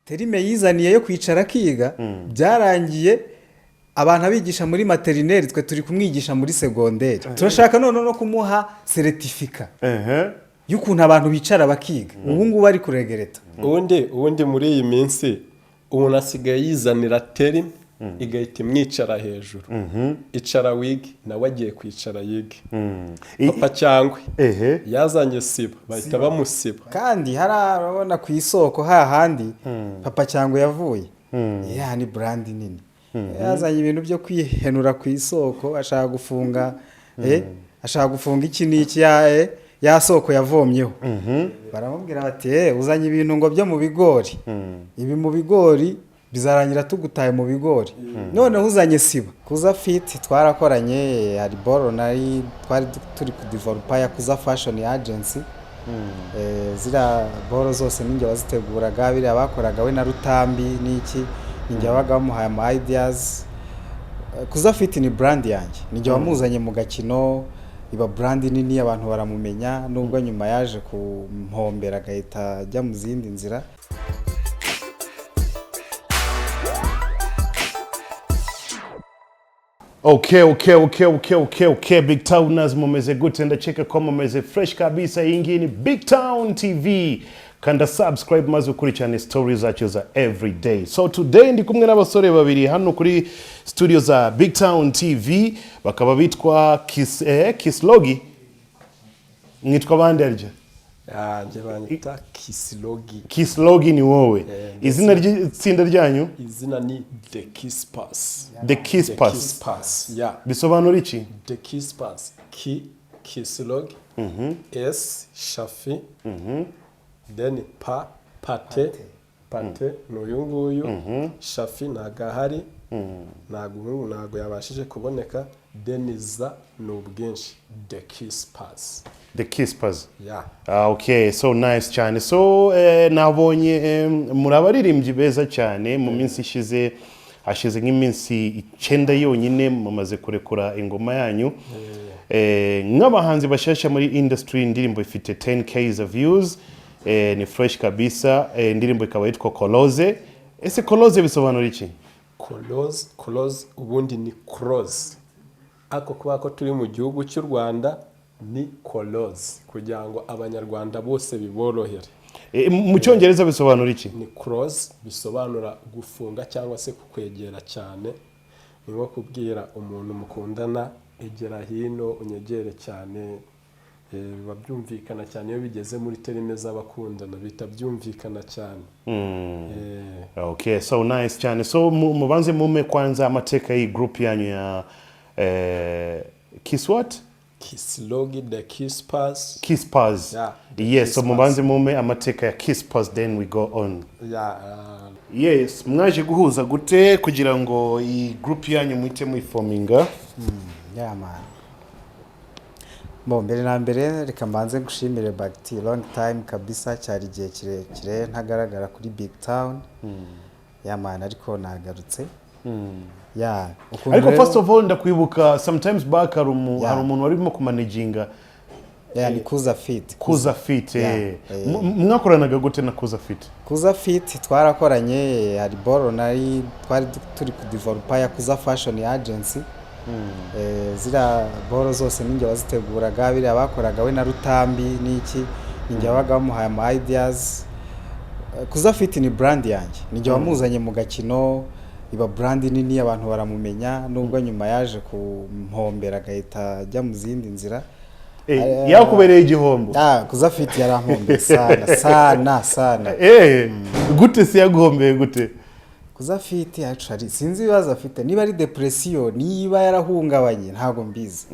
terime yizaniye yo kwicara akiga byarangiye abantu abigisha muri materineri twe turi kumwigisha muri segonderi turashaka none no kumuha certificat y'ukuntu abantu bicara bakiga ubu ngubu ari kuregereta ubundi muri iyi minsi umuntu asigaye yizanira terime igahita imwicara hejuru icara wige nawe agiye kwicara yige papa cyangwa yazanye siba bahita bamusiba kandi harabona ku isoko hahandi papa cyangwa yavuye ni brand nini yazanye ibintu byo kwihenura ku isoko ashaka gufunga iki n'iki ya soko yavomyeho baramubwira bati uzanye ibintu ngo byo mu bigori ibi mu bigori bizarangira tugutaye mu bigori noneho uzanye siba kuza fit twarakoranye hari boro nari twari turi kudevelopa ya kuza fashion agency zira boro zose ninjye baziteguraga biri abakoraga we na Rutambi n'iki ninjye wabaga bamuhaye ama ideas kuza fit ni brand yanjye ninjye wamuzanye mu gakino iba brand nini abantu baramumenya nubwo nyuma yaje kumpombera gahita ajya mu zindi nzira. Okay, Big Towners mumeze gute ndacheka kwa mumeze fresh kabisa. Hii ni Big Town TV. Kanda subscribe maze ukurikirane stories zacu za everyday. So today ndi kumwe n'abasore babiri hano kuri studio za Big Town TV bakaba bitwa Kislogi. Mwitwa bande arje? Nje banyita Kislogi. Kislogi ni wowe. Izina ry'itsinda ryanyu? Izina ni The Kiss Pass. The Kiss Pass. Yeah. Bisobanura iki? The Kiss Pass. Kislogi. S Shafi. Then Pate n'uyu nguyu. Shafi nagahari. Ntago yabashije kuboneka. Deniza n'ubwinshi. The Kiss Pass. The Kiss Pass. Yeah. Okay, so nice cyane. So nabonye murabaririmbyi beza cyane mu minsi ishize hashize nk'iminsi 9 yonyine mumaze kurekura ingoma yanyu. Nk'abahanzi bashasha muri industry indirimbo ifite 10k views. Ni fresh kabisa. Indirimbo ikaba yitwa Koloze. Ese Koloze bisobanura iki? Koloze ubundi ni cross. Ako kuba ko turi mu gihugu cy'u Rwanda ni Koloze kugira ngo abanyarwanda bose biborohere. Mu cyongereza bisobanura iki? Ni cross bisobanura gufunga cyangwa se kukwegera cyane. Ni nko kubwira umuntu mukundana egera hino unyegere cyane. Biba byumvikana cyane iyo bigeze muri terime z'abakundana bita byumvikana cyane. Okay, so nice cyane. So mubanze mume kwanza amateka yi group yanyu ya Kiss what? Kislogi, The Kiss Pass. Kiss Pass. Yeah. Yes, so mubanze mume amateka ya Kiss Pass then we go on. Yeah. Yes, mwaje guhuza gute kugira ngo iyi group yanyu muhite muyiforminga? Yeah man. Mbere na mbere reka mbanze gushimire Bagti long time kabisa cyari gihe kirekire ntagaragara kuri Big Town. Yeah man ariko nagarutse. Yeah. Ariko first of all ndakwibuka sometimes back hari umuntu warimo kumanaginga. Ni Kuza Fit. Kuza Fit. Mwakoranaga gute na Kuza Fit? Kuza Fit twarakoranye hari boro nari twari turi kudevelopa ya Kuza Fashion Agency. Zira boro zose ninjye baziteguraga biri abakoraga we na Rutambi n'iki ninjye wabaga bamuhaye ama ideas. Kuza Fit ni brand yanjye ninjye wamuzanye mu gakino iba brand nini abantu baramumenya nubwo nyuma yaje kumpombera gahita ajya mu zindi nzira. Yakubereye igihombo. Kuza Fit yarampombye sana. Gute se yaguhombeye gute? Kuza Fit actually sinzi ibibazo afite niba ari depression niba yarahungabanye ntago mbizi.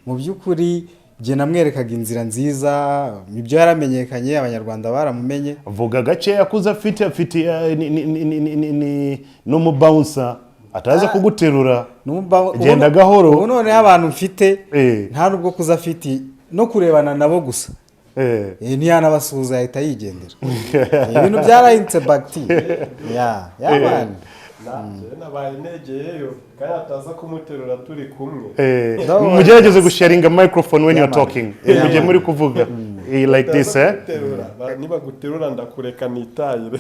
Mu byukuri je namwerekaga inzira nziza nibyo yaramenyekanye abanyarwanda baramumenye. Vuga gace yakuza Fit afite no mu bouncer ataza kuguterura genda gahoro. Ubu none abantu mfite nta nubwo Kuza Fit no kurebana nabo gusa. Ntiyanabasuhuza ahita yigendera. Ibintu byarahindutse Bagti. Man. Nabaye negeyeyo kandi ataza kumuterura turi kumwe. Mugerageze gusharinga microphone when you are talking. Mujye muri kuvuga. like this eh niba guterura ndakureka nitayire.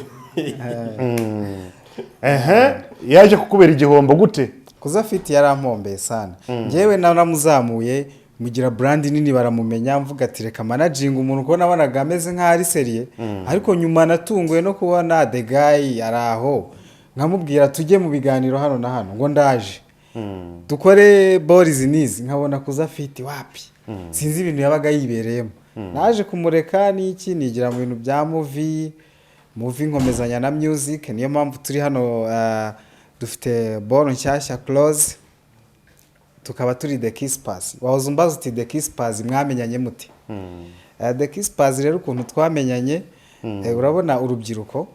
yaje kukubera igihombo gute? kuza afite yarampombeye sana njyewe naramuzamuye mugira brand nini baramumenya mvuga ati reka managing umuntu ko nabonaga ameze nk'ari serie ariko nyuma natunguye no kubona the guy araho nkamubwira tujye mu biganiro hano na hano ngo ndaje dukore boris nizi nkabona kuza afite wapi sinzi ibintu yabaga yibereyemo naje kumureka n'iki nigira mu bintu bya movie nkomezanya na music niyo mpamvu turi hano dufite boro nshyashya close tukaba turi The Kiss Pass. Wahoze umbaza uti The Kiss Pass mwamenyanye muti? The Kiss Pass rero ukuntu twamenyanye urabona urubyiruko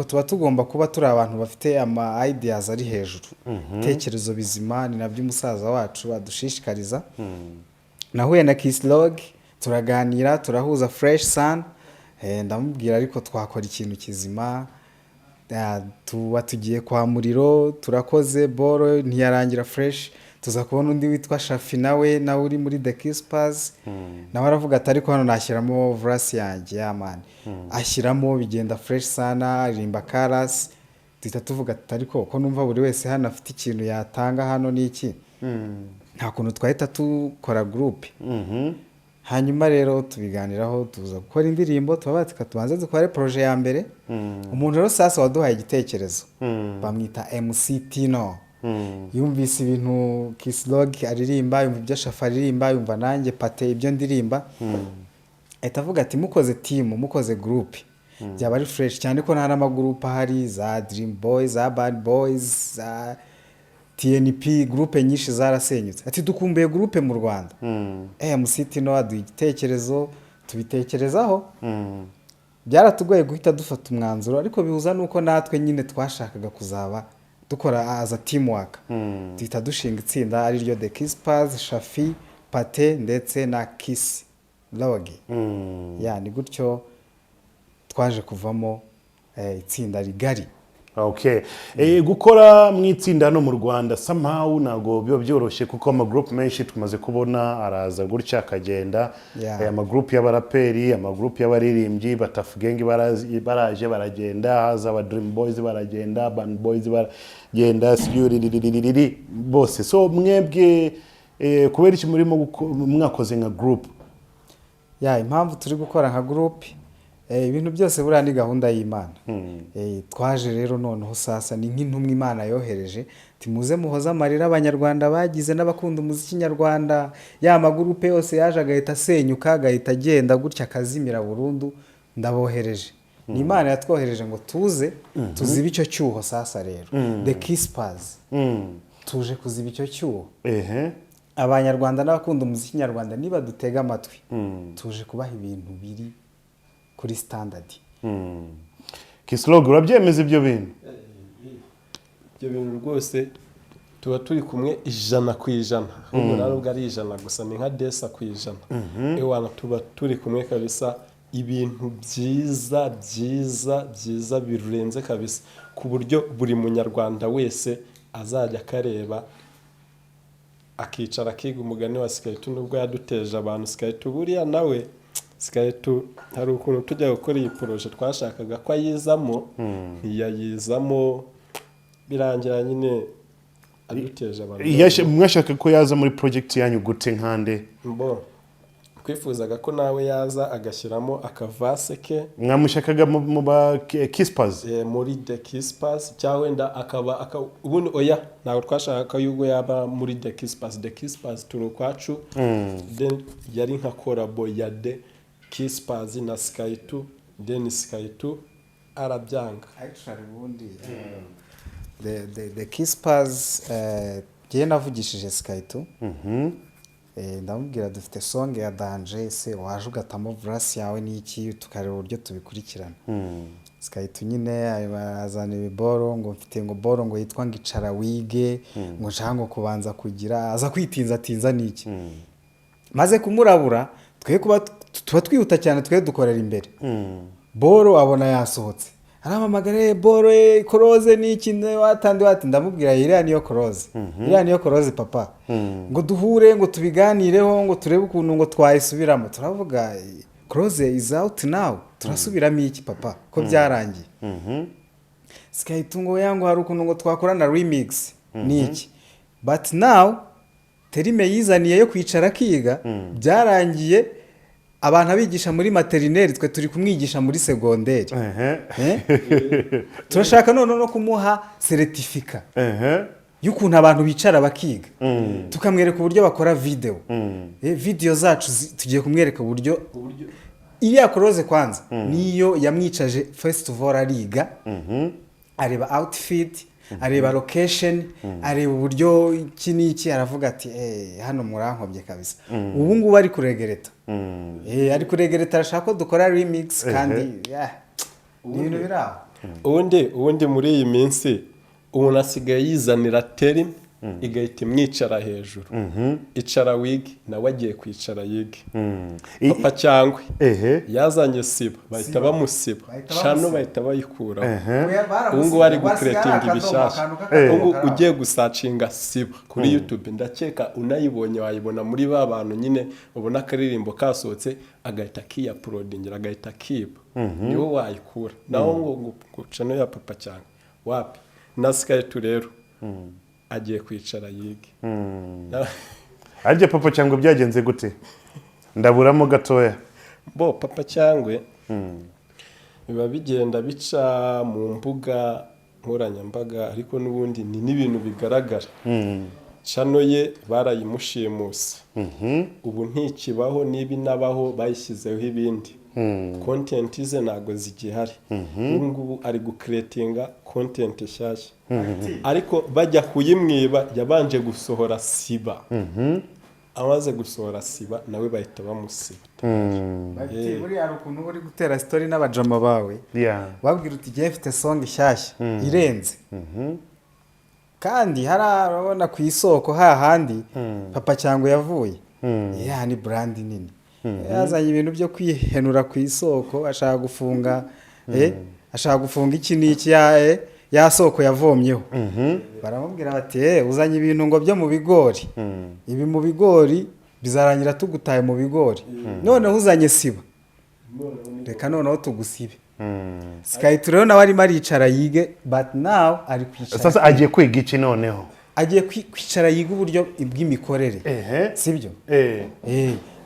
tuba tugomba kuba turi abantu bafite ama ideas ari hejuru tekerezo bizima ni nabyo umusaza wacu adushishikariza nahuye na Kiss Log turaganira turahuza Fresh Sun ndamubwira ariko twakora ikintu kizima tuba tugiye kwa Muriro turakoze boro ntiyarangira Fresh tuza kubona undi witwa Shafi nawe uri muri The Kiss Pass nawe aravuga ati ariko hano nashyiramo verse yanjye man ashyiramo bigenda fresh sana aririmba chorus duhita tuvuga ati ariko ko numva buri wese hano afite ikintu yatanga hano n'iki nta kuntu twahita tukora group hanyuma rero tubiganiraho tuza gukora indirimbo tubabatika tubanze dukore projet ya mbere umuntu rero sasa waduhaye igitekerezo bamwita MC Tino yumvise ibintu Kiss Log aririmba yumva ibyo Shafa aririmba yumva nanjye Pate ibyo ndirimba avuga ati mukoze team mukoze group byaba ari fresh cyane ko nta n'amagroup ahari za Dream Boys za Bad Boys za TNP group nyinshi zarasenyutse ati dukumbuye group mu Rwanda MC Tino aduha igitekerezo tubitekerezaho byaratugoye guhita dufata umwanzuro ariko bihuza nuko natwe nyine twashakaga kuzaba dukora as a teamwork duhita dushinga itsinda ari ryo The Kiss Pass Shafi Pate ndetse na Kiss Log ni gutyo twaje kuvamo itsinda rigari. Okay. Gukora mu itsinda no mu Rwanda somehow nago byo byoroshye kuko ama group menshi tumaze kubona araza gutya akagenda ama group y'abaraperi ama group y'abaririmbyi batafugenge baraje baragenda haza aba Dream Boys baragenda Band Boys baragenda siyuri bose so mwebwe kubera iki murimo mwakoze nka group impamvu turi gukora nka group ibintu byose buriya ni gahunda y'Imana twaje rero noneho sasa ni nk'intumwa Imana yohereje timuze muhoza amarira abanyarwanda bagize n'abakunda umuziki nyarwanda ya magurupe yose yaje agahita asenyuka agahita agenda gutya akazimira burundu ndabohereje ni Imana yatwohereje ngo tuze tuzibe icyo cyuho sasa rero The Kiss Pass tuje kuziba icyo cyuho abanyarwanda n'abakunda umuziki nyarwanda niba dutega amatwi tuje kubaha ibintu biri kuri standard Kiss Log urabyemeza ibyo bintu rwose tuba turi kumwe 100% umuntu ubwo ari 100 gusa ni nka desa ku 100 ewana tuba turi kumwe kabisa ibintu byiza birenze kabisa ku buryo buri munyarwanda wese azajya akareba akicara akiga umugani wa Skeleton nubwo yaduteje abantu Skeleton buriya nawe Skeleton hari ukuntu tujya gukora iyi projet twashakaga ko ayizamo ntiyayizamo birangira nyine aduteje abantu mwashaka ko yaza muri project yanyu gute nkande kwifuzaga ko nawe yaza agashyiramo akavase ke mwamushakaga mu ba Kiss Pass muri The Kiss Pass cyangwa wenda akaba ubundi oya nawe twashaka yugo yaba muri The Kiss Pass turi kwacu then yari nka collabo ya The Kiss Pass na Skeleton then Skeleton arabyanga actually ubundi the Kiss Pass giye navugishije Skeleton ndamubwira dufite song ya Danger se waje ugatamo verse yawe n'iki tukareba uburyo tubikurikirana Skeleton nyine azana ibiboro ngo mfite ngo boro ngo yitwa ngicara wige ngo nshaka kubanza kugira aza kwitinza n'iki maze kumurabura twe kuba tuba twihuta cyane twe dukorera imbere boro abona yasohotse aramamagare boro koroze n'iki watandi ndamubwira iriya niyo koroze papa ngo duhure ngo tubiganireho ngo turebe ukuntu ngo twayisubiramo turavuga close is out now turasubiramo iki papa ko byarangiye sikahita ngo yango hari ukuntu ngo twakorana remix ni iki but now terime yizaniye yo kwicara kiga byarangiye abantu abigisha muri materineri twe turi kumwigisha muri segonderi turashaka none no kumuha certificat y'ukuntu abantu bicara bakiga tukamwereka uburyo bakora video video zacu tugiye kumwereka uburyo iriya close kwanza niyo yamwicaje first of all ariga areba outfit areba location areba uburyo iki n'iki aravuga ati hano murankomye kabisa ubu ngubu ari kuregereta ari kuregereta arashaka ko dukora remix kandi ni ibintu biraho ubundi muri iyi minsi umuntu asigaye yizanira terime igahita imwicara hejuru icara wigi nawe agiye kwicara yige papa cyangwa yazanye siba bahita bamusiba shano bahita bayikuraho ubu ngubu ari gukuretinga ibishyashya ubu ugiye gusacinga siba kuri YouTube ndakeka unayibonye wayibona muri ba bantu nyine ubona akaririmbo kasohotse agahita kiyapulodingira agahita kiba niwo wayikura naho ngo channel ya papa cyangwa wapi nasikaye tu rero agiye kwicara yige ajye papa cyangwa byagenze gute ndaburamo gatoya bo papa cyangwa biba bigenda bica mu mbuga nkoranyambaga ariko n'ubundi ni n'ibintu bigaragara chano ye barayimushimuse ubu ntikibaho nibi nabaho bayishyizeho ibindi content ze nago zigihari ngubu ari gucreatinga content nshyashya ariko bajya kuyimwiba yabanje gusohora siba amaze gusohora siba nawe bahita bamusiba bati buri ari ukuntu uri gutera story n'abajama bawe wabwira uti giye mfite song nshyashya irenze kandi harabona ku isoko hahandi papa cyangwa yavuye ni brand nini yazanye ibintu byo kwihenura ku isoko ashaka gufunga iki n'iki ya soko yavomyeho baramubwira bati uzanye ibintu ngo byo mu bigori ibi mu bigori bizarangira tugutaye mu bigori noneho uzanye siba reka noneho tugusibe sikahita rero nawe arimo aricara yige but now ari kwicara sasa agiye kwiga iki noneho agiye kwicara yiga uburyo bw'imikorere sibyo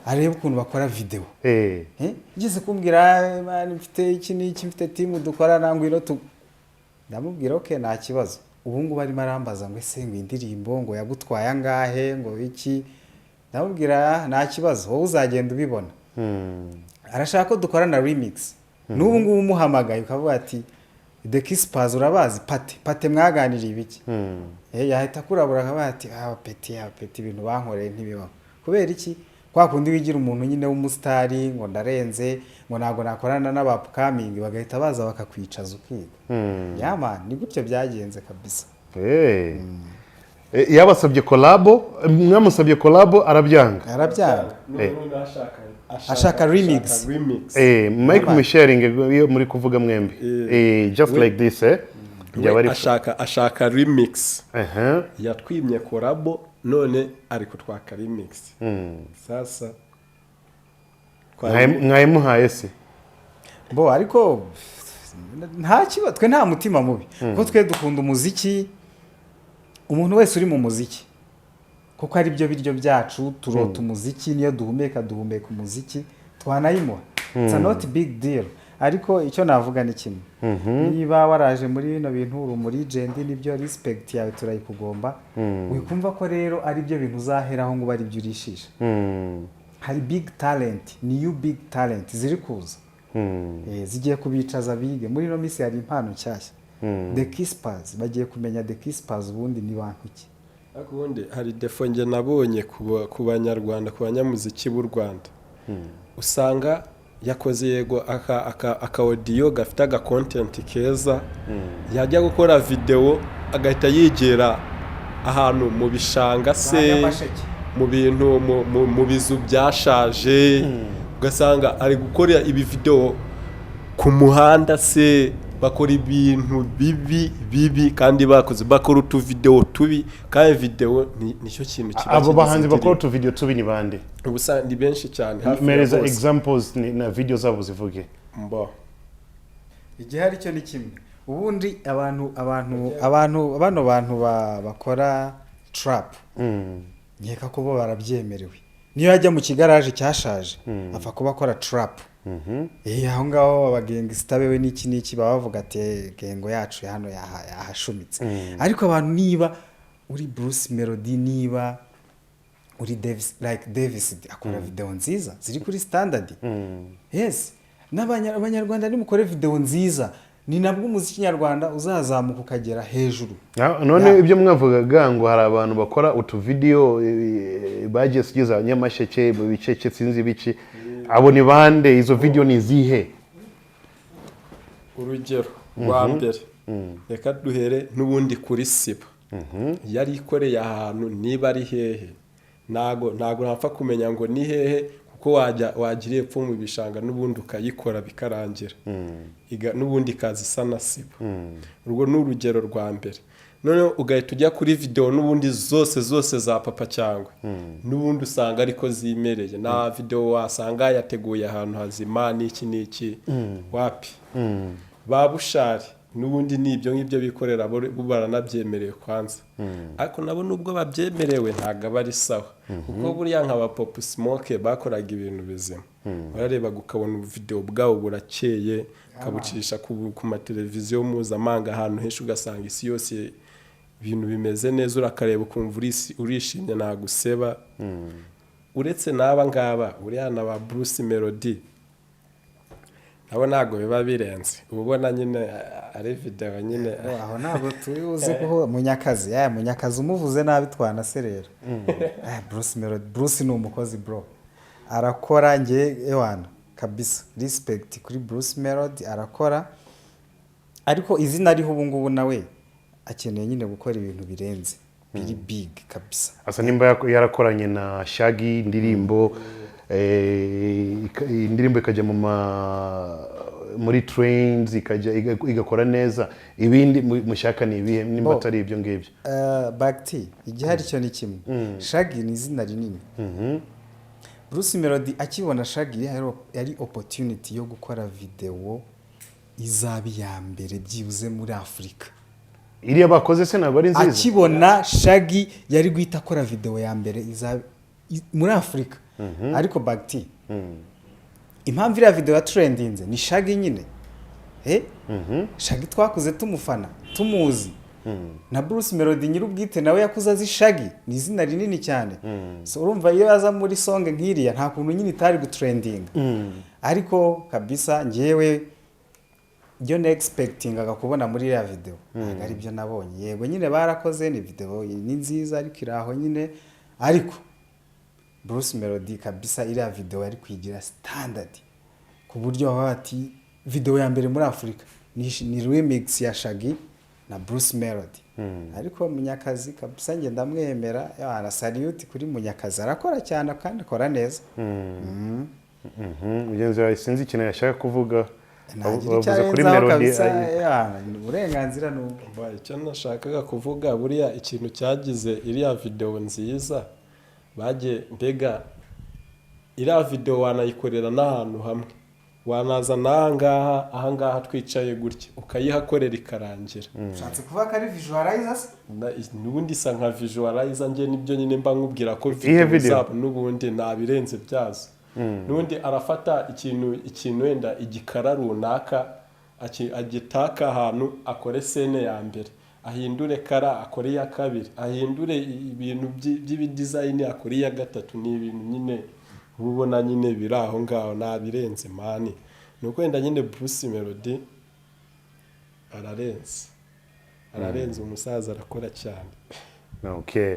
areba ukuntu bakora video ngeze kumbwira man mfite iki n'iki mfite team dukora nangwiro ndamubwira okay nta kibazo ubu ngubu arimo arambaza ngo ese ngo indirimbo ngo yagutwaye angahe ngo iki ndamubwira nta kibazo wowe uzagenda ubibona arashaka ko dukora na remix n'ubu ngubu umuhamagaye ukavuga ati The Kispers urabazi pate mwaganiriye ibiki yahita kurabura akavuga ati peti ibintu bankoreye ntibibaho kubera iki kwa kundi wigira umuntu nyine w'umusitari ngo ndarenze ngo ntago nakorana n'abapkamingi bagahita baza bakakwicaza ukiga yama ni gutyo byagenze kabisa yabasabye collabo mwamusabye collabo arabyanga ashaka remix Mike musharing iyo muri kuvuga mwembi just like this ashaka remix yatwimye collabo none ari kutwaka remix sasa mwayimuhaye se bo ariko nta kiba twe nta mutima mubi kuko twe dukunda umuziki umuntu wese uri mu muziki kuko ari byo biryo byacu turota umuziki niyo duhumeka umuziki twanayimuha it's not big deal ariko icyo navuga ni kimwe niba waraje muri bino bintu uri muri legend nibyo respect yawe turayikugomba wikumva ko rero ari byo bintu uzaheraho ngo bari byo urishisha hari big talent new big talent ziri kuza zigiye kubicaza bige muri no misi hari impano nshyashya The Kispers bagiye kumenya The Kispers ubundi ni bantu ki akubundi hari defo nge nabonye ku banyarwanda ku banyamuziki b'u Rwanda usanga yakoze yego aka audio gafite aga content keza yajya gukora video agahita yigera ahantu mu bishanga se mu bintu mu bizu byashaje ugasanga ari gukora ibi video ku muhanda se bakora ibintu bibi kandi bakora utuvideo tubi kandi video nicyo kintu kiba abo bahanzi bakora utuvideo tubi ni bande ubusa ni benshi cyane mereza examples na video zabo zivuge mbo igihari cyo ni kimwe ubundi bano bantu bakora trap nkeka ko bo barabyemerewe niyo yajya mu kigaraje cyashaje apfa kuba akora trap aho ngaho abagangster bewe n'iki baba bavuga ati gengo yacu hano yahashumitse ariko abantu niba uri Bruce Melody niba uri Davis akora video nziza ziri kuri standard yes n'abanyarwanda nimukore video nziza ni nabwo umuziki nyarwanda uzazamuka ukagera hejuru none ibyo mwavugaga ngo hari abantu bakora utu video bagiye sigiza abanyamasheke mu bicece sinzi biki abo ni bande izo video ni zihe urugero rwa mbere reka duhere n'ubundi kuri Siba yari ikoreye ahantu niba ari hehe ntago napfa kumenya ngo ni hehe kuko wagiriye epfo mu bishanga n'ubundi ukayikora bikarangira n'ubundi kazi isa na Siba urwo ni urugero rwa mbere none ugahita ujya kuri video n'ubundi zose za Papa Cyangwe n'ubundi usanga ariko zimereye na video wasanga yateguye ahantu hazima n'iki wapi babushari n'ubundi nibyo ngibyo bikorera baranabyemereye kwanza ariko nabo nubwo babyemerewe ntago bari sawa kuko buriya nk'aba Pop Smoke bakoraga ibintu bizima barareba gukabona video bwabo burakeye kabucisha ku mateleviziyo mpuzamahanga ahantu henshi ugasanga isi yose ibintu bimeze neza urakareba ukumva urishimye naguseba uretse n'aba ngaba uriya na ba Bruce Melody nabo ntago biba birenze ubona nyine ari video nyine aho ntabwo tuzi ko munyakazi umuvuze nabi twanaserera Bruce Melody Bruce ni umukozi bro arakora nge ewana kabisa respect kuri Bruce Melody arakora ariko izina ariho ubu ngubu nawe akeneye nyine gukora ibintu birenze biri big kabisa asa nimba yarakoranye na Shaggy indirimbo ikajya muri trains igakora neza ibindi mushaka ni ibihe nimba atari ibyo ngibyo Bakti igihari cyo ni kimwe Shaggy ni izina rinini Bruce Melody akibona Shaggy yari opportunity yo gukora video izabi ya mbere byibuze muri Afrika iriya bakoze se ntabwo ari nziza akibona Shaggy yari guhita akora video ya mbere izabi muri Afrika ariko Bakti impamvu iriya video ya trendinze ni Shaggy nyine Shaggy twakuze tumufana tumuzi na Bruce Melody nyirubwite nawe yakuze azi Shaggy ni izina rinini cyane so urumva iyo yaza muri song nk'iriya nta kuntu nyine itari gutrendinga ariko kabisa ngewe byo ne expecting agakubona muri iriya video ntabwo ari byo nabonye yego nyine barakoze ni video ni nziza ariko iraho nyine ariko Bruce Melody kabisa iriya video yari kwigira standard ku buryo bati video ya mbere muri Afrika ni remix ya Shaggy na Bruce Melody ariko Munyakazi kabisa nge ndamwemera yana salute kuri Munyakazi arakora cyane kandi akora neza mugenzi wawe sinzi ikintu yashaka kuvuga bavuze kuri Melody uburenganzira n'ubwo icyo nashakaga kuvuga buriya ikintu cyagize iriya video nziza baje mbega iriya video wanayikorera n'ahantu hamwe wanaza ahangaha twicaye gutya ukayihakorera ikarangira ushatse kuvuga ko ari visualizers n'ubundi isa nka visualizer nge nibyo nyine mba nkubwira ko video zabo n'ubundi nabirenze byazo n'ubundi arafata ikintu wenda igikara runaka agitaka ahantu akore scene ya mbere ahindure kara akore ya kabiri ahindure ibintu by'ibidesign akore ya gatatu ni ibintu nyine ubona nyine biraho ngaho nabirenze mani nuko wenda nyine Bruce Melody ararenze umusaza arakora cyane okay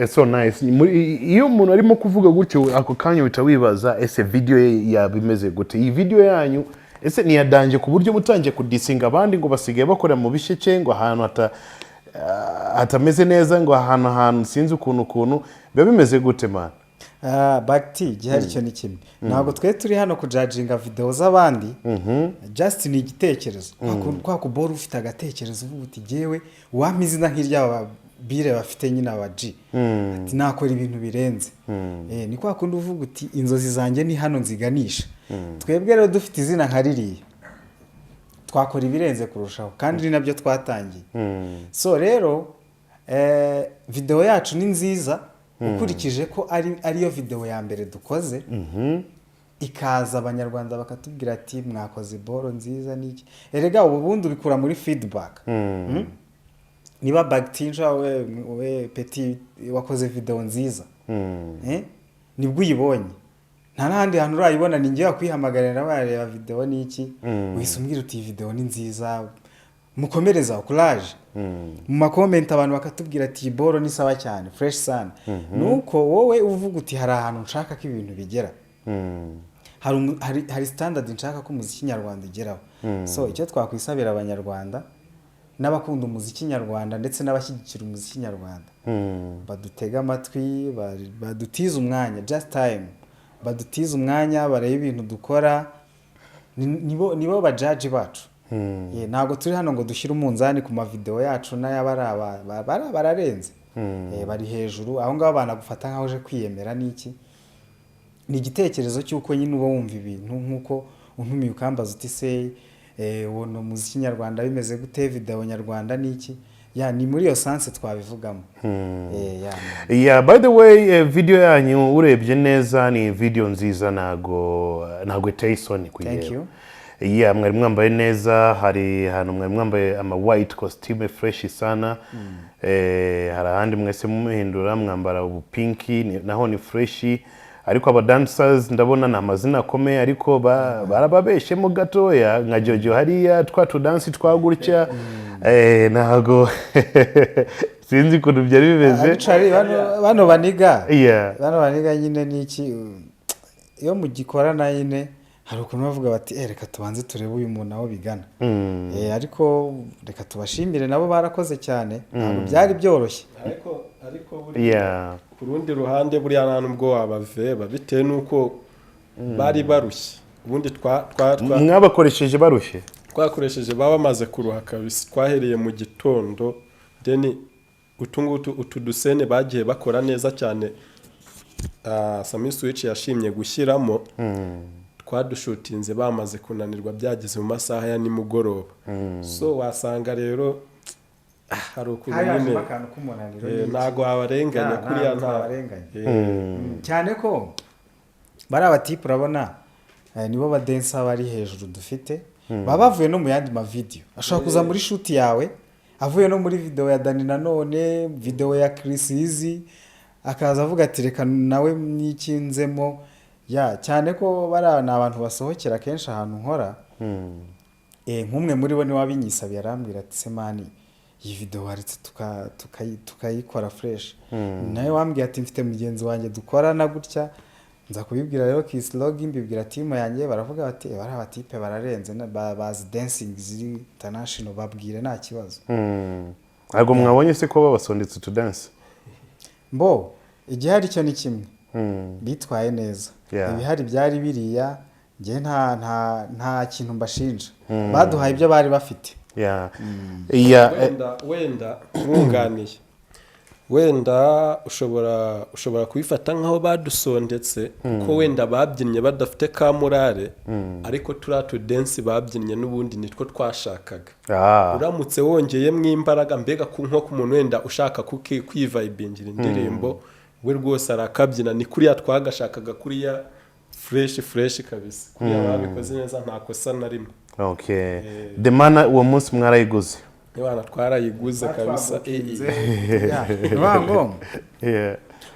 so nice iyo umuntu arimo kuvuga gutyo ako kanya uhita wibaza ese video yabimeze gute iyi video yanyu ese niyadanje ku buryo mutangiye kudisinga abandi ngo basigaye bakora mu bisheke ngo ahantu hatameze neza ngo ahantu sinzi ukuntu biba bimeze gute man bagiti gihari cyo ni kimwe ntabwo twe turi hano kujajinga video z'abandi just ni igitekerezo kwa kubora ufite agatekerezo uvuga uti jewe wampa izina nk'irya bire bafite nyine aba G ati nakora ibintu birenze ni kwa kundi uvuga uti inzozi zanjye ni hano nziganisha twebwe rero dufite izina nka ririya twakora ibirenze kurushaho kandi ni nabyo twatangiye so rero video yacu ni nziza ukurikije ko ariyo video ya mbere dukoze ikaza abanyarwanda bakatubwira ati mwakoze boro nziza niki erega ubundi ubikura muri feedback niba Bagtinja we Petit wakoze video nziza nibwo uyibonye nta nandi hantu urayibona ni ngiye kwihamagarira bareba video niki wisumbwira uti video ni nziza mukomereza courage mu makomenti abantu bakatubwira ati boro ni sawa cyane fresh sana nuko wowe uvuga uti hari ahantu nshaka ko ibintu bigera hari standard nshaka ko umuziki nyarwanda igeraho so icyo twakwisabira abanyarwanda n'abakunda umuziki nyarwanda ndetse n'abashyigikira umuziki nyarwanda badutega amatwi badutiza umwanya just time badutiza umwanya bareba ibintu dukora nibo bajaji bacu ntabwo turi hano ngo dushyire umunzani ku mavideo yacu n'ayabara bararenze bari hejuru aho ngaho banagufata nkaho uje kwiyemera niki ni igitekerezo cy'uko nyine uba wumva ibintu nk'uko untumiye ukambaza uti se wono muziki nyarwanda bimeze gute video nyarwanda niki ni muri iyo sanse twabivugamo by the way video yanyu urebye neza ni video nziza ntago iteye isoni kuyireba mwari mwambaye neza hari hano mwari mwambaye ama white costume fresh sana hari ahandi mwese mumuhindura mwambara ubu pinki naho ni fresh ariko aba dancers ndabona na amazina akomeye ariko barababeshemo gatoya nka Jojo hariya twatu dance twagurutya nago sinzi ko byari bimeze bano baniga nyine niki iyo mugikorana nyine hari ukuntu bavuga bati reka tubanze turebe uyu muntu aho bigana ariko reka tubashimire nabo barakoze cyane ntabwo byari byoroshye ariko ku rundi ruhande buriya nta nubwo wabaveba bitewe n'uko bari barushye ubundi mwabakoresheje barushye twakoresheje baba bamaze kuruha kabisa twahereye mu gitondo deni utu dusene bagiye bakora neza cyane Sami Switch yashimye gushyiramo twadushutinze bamaze kunanirwa byageze mu masaha ya nimugoroba so wasanga rero hari ukuntu nyine ntago wabarenganya kuriya cyane ko bari abatipe urabona nibo badensa bari hejuru dufite baba bavuye no mu yandi mavideo ashobora kuza muri shoot yawe avuye no muri video ya Dani nanone video ya Chris Easy akaza avuga ati reka nawe nikinzemo cyane ko bari abantu basohokera kenshi ahantu nkora nk'umwe muri bo ni wabinyisabiye arambwira ati semani iyi video waretse tukayikora fresh nawe wambwiye ati mfite mugenzi wanjye dukorana gutya nza kubibwira rero Kiss Log mbibwira team yanjye baravuga bati bari abatipe bararenze bazi dancing ziri international babwire nta kibazo ahubwo mwabonye se ko babasondetse to dance igihari cyo ni kimwe bitwaye neza ibihari byari biriya nge nta kintu mbashinja baduhaye ibyo bari bafite wenda wunganiye wenda ushobora kubifata nkaho badusondetse kuko wenda babyinnye badafite ka morale ariko turatu dance babyinnye n'ubundi nitwo twashakaga uramutse wongeyemo imbaraga mbega nko ku muntu wenda ushaka kwivibingira indirimbo we rwose arakabyina ni kuriya twagashakaga kuriya fresh kabisa kuriya babikoze neza nta kosa na rimwe the mana uwo munsi mwarayiguze Niwana twarayiguze kabisa Niwango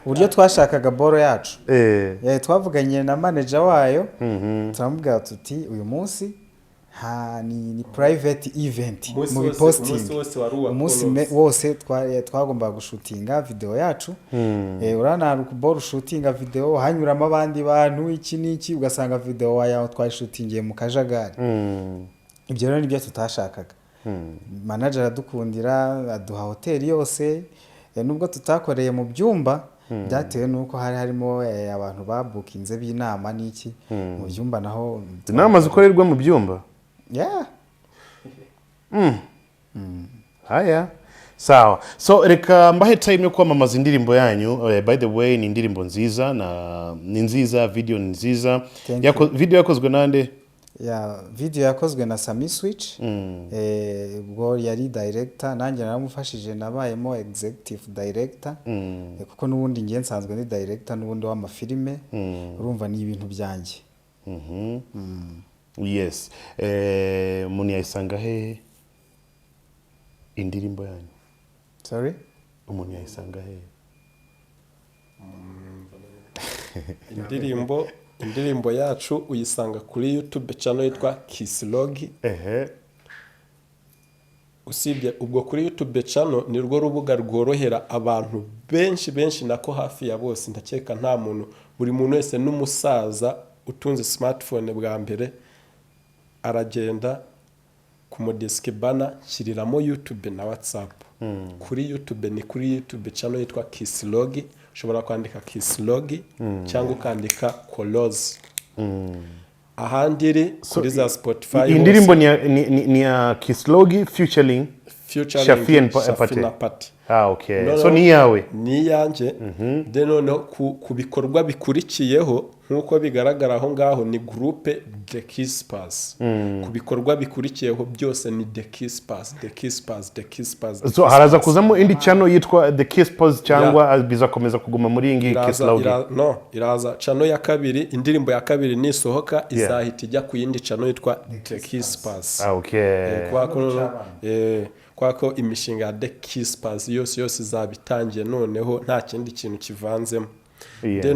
uburyo twashakaga boro yacu twavuganye na manager wayo turamubwira tuti uyu munsi ni private event mu biposting umunsi wose twagomba gushutinga video yacu urana ku boro shootinga video hanyuramo abandi bantu iki niki ugasanga video wayo twayishutingiye mu kajagari ibyo rero nibyo tutashakaga manager adukundira aduha hoteli yose nubwo tutakoreye mu byumba byatewe n'uko hari harimo abantu babukinze b'inama n'iki mu byumba naho inama zikorerwa mu byumba yeah. haya sawa so reka mbahe time yo kwamamaza indirimbo yanyu by the way ni indirimbo nziza ni nziza video ni nziza video yakozwe nande video yakozwe na Sami Switch ubwo yari director nanjye naramufashije nabayemo executive director kuko nubundi ngiye nsanzwe ni director nubundi w'amafilime urumva ni ibintu byanjye yes umuntu yayisanga he indirimbo yanyu sorry umuntu yayisanga he indirimbo yacu uyisanga kuri YouTube channel yitwa Kisslog. Usibye ubwo kuri YouTube channel ni rwo rubuga rworohera abantu benshi nako hafi ya bose ndakeka nta muntu buri muntu wese n'umusaza utunze smartphone bwa mbere aragenda ku modisk bana shiriramo YouTube na WhatsApp. Kuri YouTube ni kuri YouTube channel yitwa Kisslog. Ushobora kwandika Kisslog cyangwa ukandika Kolos. Ahandi iri kuri za Spotify. Indirimbo ni ya Kisslog featuring Shafi and Pati. Okay. So ni yawe. Ni yanje. No ku bikorwa bikurikiyeho nkuko bigaragara aho ngaho ni groupe The Kisspass. Ku bikorwa bikurikiyeho byose ni The Kisspass. So haraza kuzamo indi channel yitwa The Kisspass cyangwa bizakomeza kuguma muri ingi Kisslog. No, iraza channel ya kabiri, indirimbo ya kabiri ni sohoka izahita ijya ku yindi channel yitwa The Kisspass. Okay. Kwako imishinga ya The Kisspass yose zabitangiye noneho nta kindi kintu kivanzemo.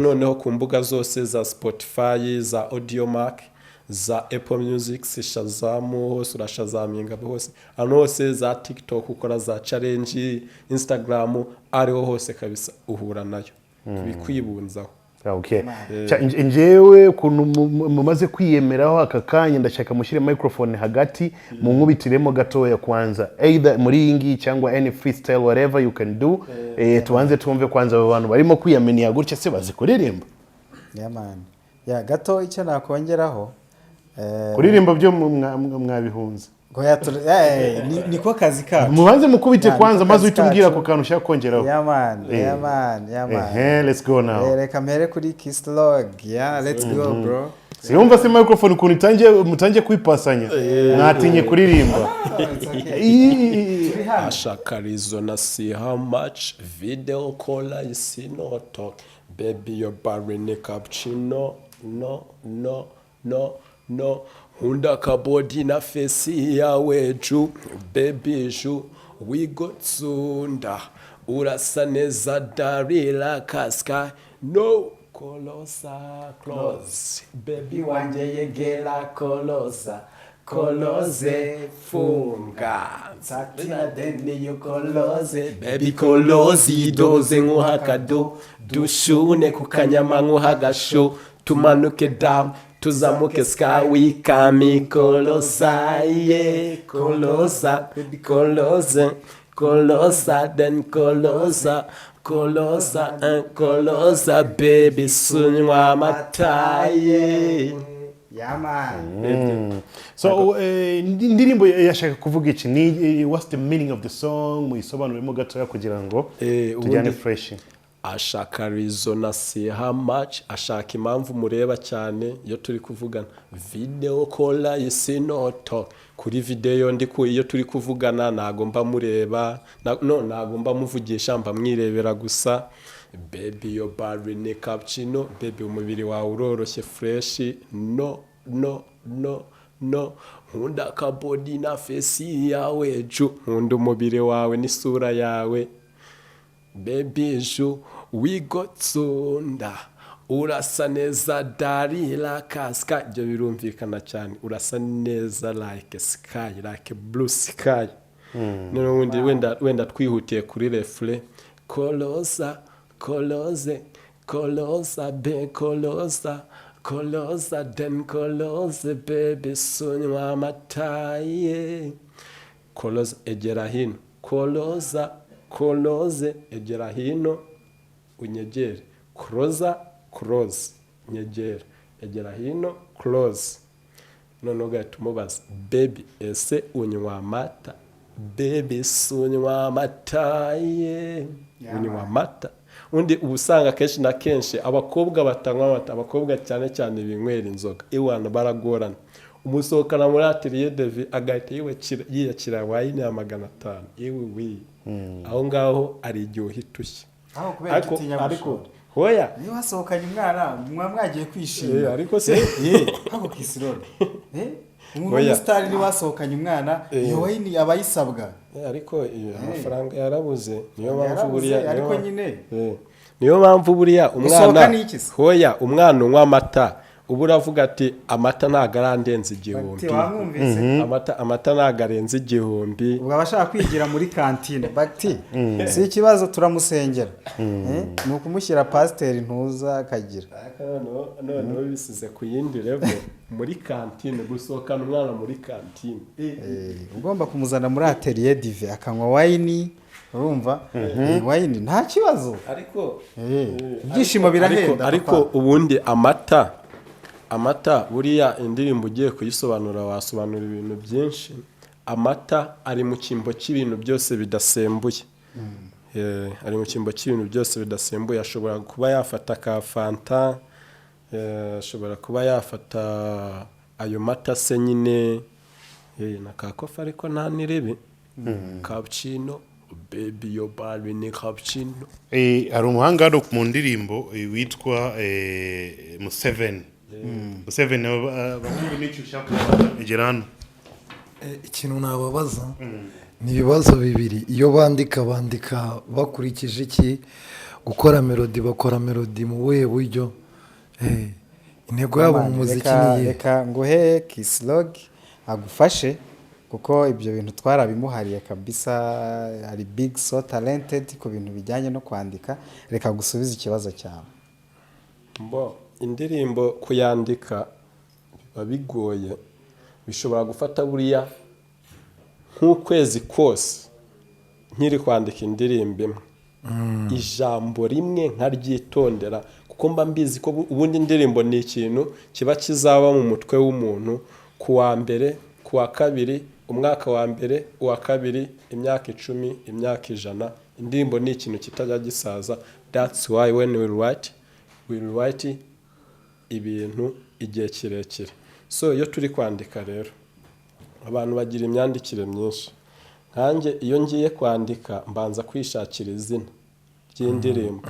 Noneho ku mbuga zose za Spotify, za Audiomack, za Apple Music, Shazam hose urashazaminga hose. Hano hose za TikTok ukora za challenge, Instagram ariho hose kabisa uhura nayo. Bikwibunzaho. Okay. Njewe kuntu mumaze kwiyemeraho aka kanya ndashaka mushire microphone hagati mu nkubitiremo gatoya kwanza either muri ingi cyangwa any freestyle whatever you can do tuanze tumve kwanza abo bantu barimo kwiyamenya gutya se bazikuririmba gato icyo nakongeraho kuririmba byo mwabihunze niko kazi kacu mubanze mukubite kwanza maze utubwira ko kantu ushaka kongeraho let's go now reka mpere kuri Kisslog let's go bro siyumva se microphone ukuntu mutangiye kwipasanya mwatinye kuririmba ashakarizo na see how much video call I see no talk baby your barren cappuccino no hunda kabodi na face yawe ju baby ju we got sunda urasa neza darila kaska no kolosa close baby wanje yegela koloze funga satina deni yo koloze baby kolozi doze nguhakado dushune kukanyama nguhagasho tumanuke down tuzamuke sky kami kolosa baby kolosa then kolosa baby sunywa mataye so indirimbo yashaka kuvuga iki ni what's the meaning of the song muyisobanuremo gatoya kugira ngo tujyane fresh ashaka reason na see how much ashaka impamvu mureba cyane iyo turi kuvugana video call you see no talk kuri video ndi ku iyo turi kuvugana nagomba mureba nagomba muvugisha mba mwirebera gusa baby your barren cappuccino baby umubiri wawe uroroshye fresh no nkunda kabodi na face yawe ju nkunda umubiri wawe n'isura yawe baby ju we got sunda urasa neza darila kaska ibyo birumvikana cyane urasa neza like sky like blue sky none wenda twihutiye kuri refle kolosa be kolosa then kolose baby sunywa mataye kolosa egera hino koloze egera hino unyegere, close nyegera, egera hino close. None ugahita umubaza baby ese unywa amata, baby sunywa amata ye, unywa amata. Undi ubusanga kenshi na kenshi abakobwa batanywa amata, abakobwa cyane cyane binywera inzoga iwana baragorana. Umusohokana muri atelier de vie agahita yiyakira wayine ya 500 yewe wi aho ngaho ari igihe uhitushye. Ariko hoya niyo wasohokanye umwana mwagiye kwishima ariko se hako kisirone umuntu star ni wasohokanye umwana iyo wayine abayisabwa ariko amafaranga yarabuze niyo mpamvu buriya ariko nyine niyo mpamvu buriya umwana hoya umwana unywa amata ubu uravuga ati amata ntago arandenza igihumbi, amata ntago arenze igihumbi, ubwo abashaka kwigira muri kantine bati si ikibazo turamusengera ni ukumushyira pasiteri ntuza akagira noneho bisize ku yindi level muri kantine, gusohokana umwana muri kantine ugomba kumuzana muri atelier dive akanywa wayini, urumva wayini nta kibazo, ariko ibyishimo birahenda. Ariko ubundi amata buriya indirimbo ugiye kuyisobanura wasobanura ibintu byinshi. Amata ari mu cyimbo cy'ibintu byose bidasembuye, ari mu cyimbo cy'ibintu byose bidasembuye. Ashobora kuba yafata ka fanta, ashobora kuba yafata ayo mata se nyine na ka kofa ariko nta nirebe cappuccino, baby your body ni cappuccino. Hari umuhanga hano mu ndirimbo witwa Museveni. Museveni bamwe n'icyo ushaka kugera hano. Ikintu nababaza ni ibibazo bibiri. Iyo bandika bakurikije iki? Gukora melody bakora melody mu buhe buryo? Intego yabo mu muziki ni reka nguhe Kislog agufashe kuko ibyo bintu twarabimuhariye kabisa, ari big so talented ku bintu bijyanye no kwandika. Reka gusubiza ikibazo cyawe. Indirimbo kuyandika biba bigoye, bishobora gufata buriya nk'ukwezi kose nkiri kwandika indirimbo imwe, ijambo rimwe nkaryitondera kuko mba mbizi ko ubundi indirimbo ni ikintu kiba kizaba mu mutwe w'umuntu ku wa mbere, ku wa kabiri, umwaka wa mbere, uwa kabiri, imyaka 10, imyaka 100. Indirimbo ni ikintu kitajya gisaza. That's why when we write ibintu igihe kirekire. So iyo turi kwandika rero abantu bagira imyandikire myinshi. Nkanjye iyo ngiye kwandika mbanza kwishakira izina ry'indirimbo.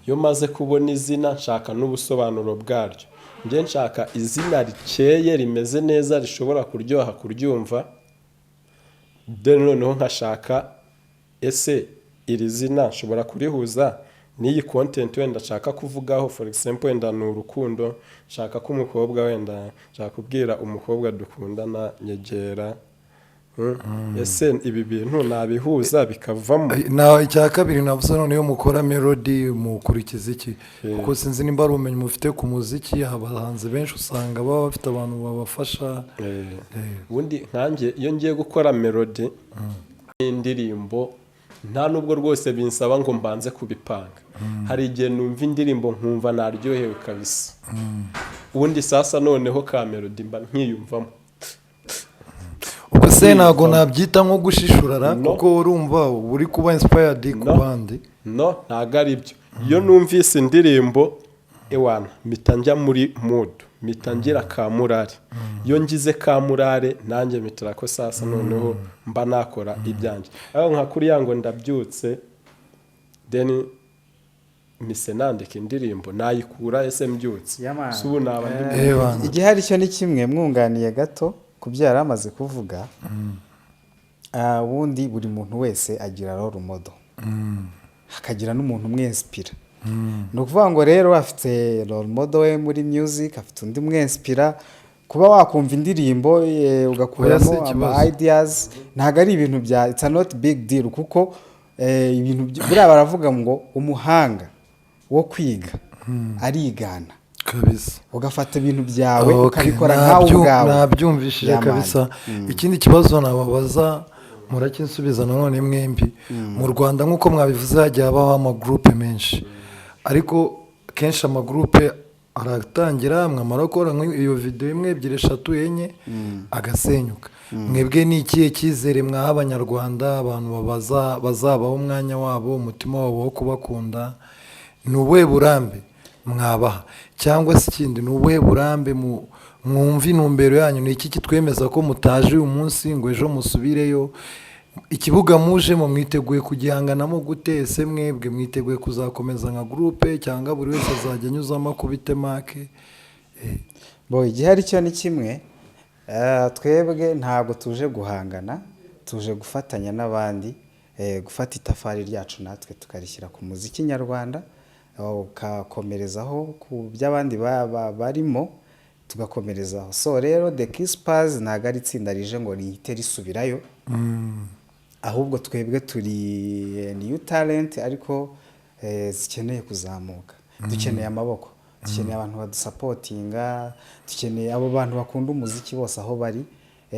Iyo maze kubona izina nshaka n'ubusobanuro bwaryo. Ngiye nshaka izina rikeye rimeze neza rishobora kuryoha kuryumva. Noneho nkashaka ese iri zina nshobora kurihuza n'iyi content wenda nshaka kuvugaho. For example wenda ni urukundo, nshaka ko umukobwa wenda nshaka kubwira umukobwa dukundana nyegera. Ese ibi bintu nabihuza bikavamo. Na icya kabiri navuze noneho mukora melody mukurikiza iki? Kuko sinzi nimba ari ubumenyi mufite ku muziki. Abahanzi benshi usanga baba bafite abantu babafasha. Ubundi nkanjye iyo ngiye gukora melody indirimbo nta nubwo rwose binsaba ngo mbanze kubipanga. Hari igihe numva indirimbo nkumva naryohewe kabisa. Ubundi sasa noneho ka melody mba nkiyumvamo. Ubwo se ntago nabyita nko gushishurara kuko urumva uri kuba inspired ku bandi. No, ntago ari byo. Iyo numvise indirimbo ewana mitanjya muri mood, mitangira ka murare. Iyo ngize ka murare nanjye mitira ko sasa noneho mba nakora ibyanje. Aho nka kuri yango ndabyutse then mise nandika indirimbo nayikura ese mbyutse. Subu naba igihari cyo ni kimwe mwunganiye gato kubyara amaze kuvuga. Ubundi buri muntu wese agira role model. Hakagira n'umuntu umwinspira. No kuvuga ngo rero afite role model we muri music, afite undi umwinspira. Kuba wakumva indirimbo ugakuramo ama ideas ntago ari ibintu bya it's not big deal kuko ibintu buriya baravuga ngo umuhanga wo kwiga arigana kabisa, ugafata ibintu byawe ukabikora nkawe ubwawe. Nabyumvishije kabisa. Ikindi kibazo nababaza murakinsubiza nanone mwembi. Mu Rwanda nkuko mwabivuze hajya habaho ama group menshi. ariko kenshi amagurupe aratangira mwamara gukora iyo video imwe ebyiri eshatu enye agasenyuka. Mwebwe ni ikihe cyizere mwaha abanyarwanda abantu bazabaho umwanya wabo umutima wabo wo kubakunda? Ni ubuhe burambe mwabaha cyangwa se ikindi ni ubuhe burambe mwumva intumbero yanyu? Ni iki kitwemeza ko mutaje uyu munsi ngo ejo musubireyo? Ikibuga mujemo mwiteguye kugihanganamo gute? Ese mwebwe mwiteguye kuzakomeza nka groupe cyangwa buri wese azajya anyuzamo kubite make? Bo igihari cyo ni kimwe, twebwe ntabwo tuje guhangana, tuje gufatanya n'abandi, gufata itafari ryacu natwe tukarishyira ku muziki nyarwanda, ukakomerezaho ku by'abandi barimo tugakomerezaho. So rero The Kisspas ntabwo ari itsinda rije ngo rihite risubirayo, ahubwo twebwe turi new talent ariko zikeneye kuzamuka. Dukeneye amaboko, dukeneye abantu badusapotinga, dukeneye abo bantu bakunda umuziki bose aho bari,